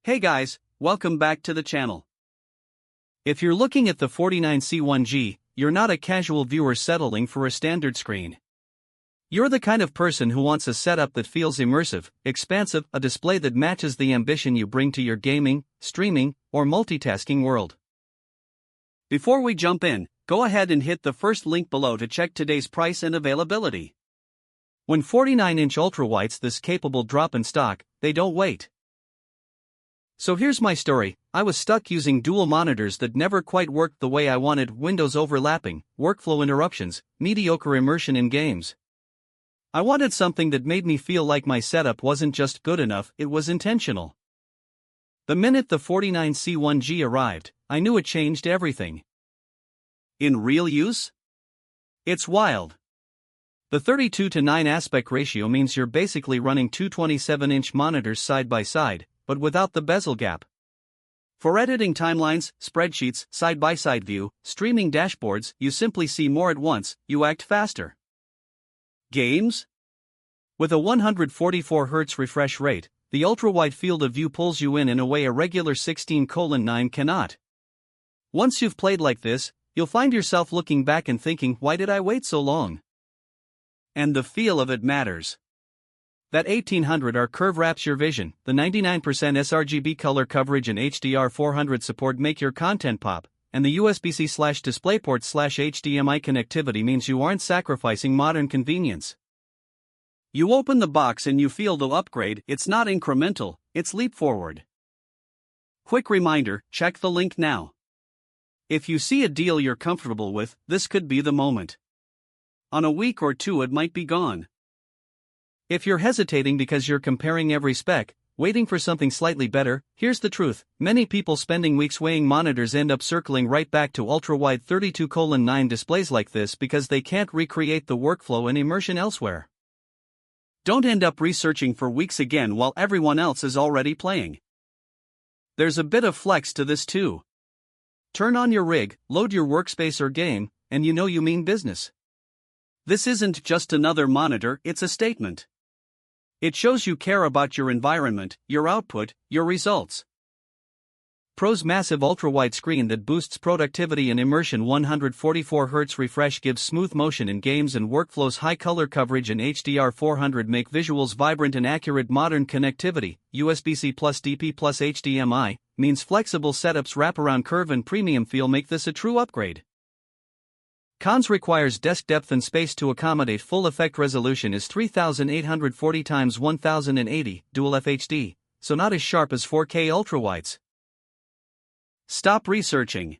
Hey guys, welcome back to the channel. If you're looking at the 49C1G, you're not a casual viewer settling for a standard screen. You're the kind of person who wants a setup that feels immersive, expansive, a display that matches the ambition you bring to your gaming, streaming, or multitasking world. Before we jump in, go ahead and hit the first link below to check today's price and availability. When 49-inch ultrawides this capable drop in stock, they don't wait. So here's my story. I was stuck using dual monitors that never quite worked the way I wanted, windows overlapping, workflow interruptions, mediocre immersion in games. I wanted something that made me feel like my setup wasn't just good enough, it was intentional. The minute the 49C1G arrived, I knew it changed everything. In real use? It's wild. The 32:9 aspect ratio means you're basically running two 27-inch monitors side by side, but without the bezel gap. For editing timelines, spreadsheets, side-by-side view, streaming dashboards, you simply see more at once, you act faster. Games? With a 144Hz refresh rate, the ultrawide field of view pulls you in a way a regular 16:9 cannot. Once you've played like this, you'll find yourself looking back and thinking, why did I wait so long? And the feel of it matters. That 1800R curve wraps your vision, the 99% sRGB color coverage and HDR400 support make your content pop, and the USB-C/DisplayPort/HDMI connectivity means you aren't sacrificing modern convenience. You open the box and you feel the upgrade. It's not incremental, it's leap forward. Quick reminder, check the link now. If you see a deal you're comfortable with, this could be the moment. On a week or two it might be gone. If you're hesitating because you're comparing every spec, waiting for something slightly better, here's the truth. Many people spending weeks weighing monitors end up circling right back to ultra-wide 32:9 displays like this because they can't recreate the workflow and immersion elsewhere. Don't end up researching for weeks again while everyone else is already playing. There's a bit of flex to this too. Turn on your rig, load your workspace or game, and you know you mean business. This isn't just another monitor, it's a statement. It shows you care about your environment, your output, your results. Pros: massive ultra-wide screen that boosts productivity and immersion. 144Hz refresh gives smooth motion in games and workflows. High color coverage and HDR400 make visuals vibrant and accurate. Modern connectivity, USB-C plus DP plus HDMI, means flexible setups. Wraparound curve and premium feel make this a true upgrade. Cons: requires desk depth and space to accommodate. Full effect resolution is 3840x1080, dual FHD, so not as sharp as 4K ultrawides. Stop researching.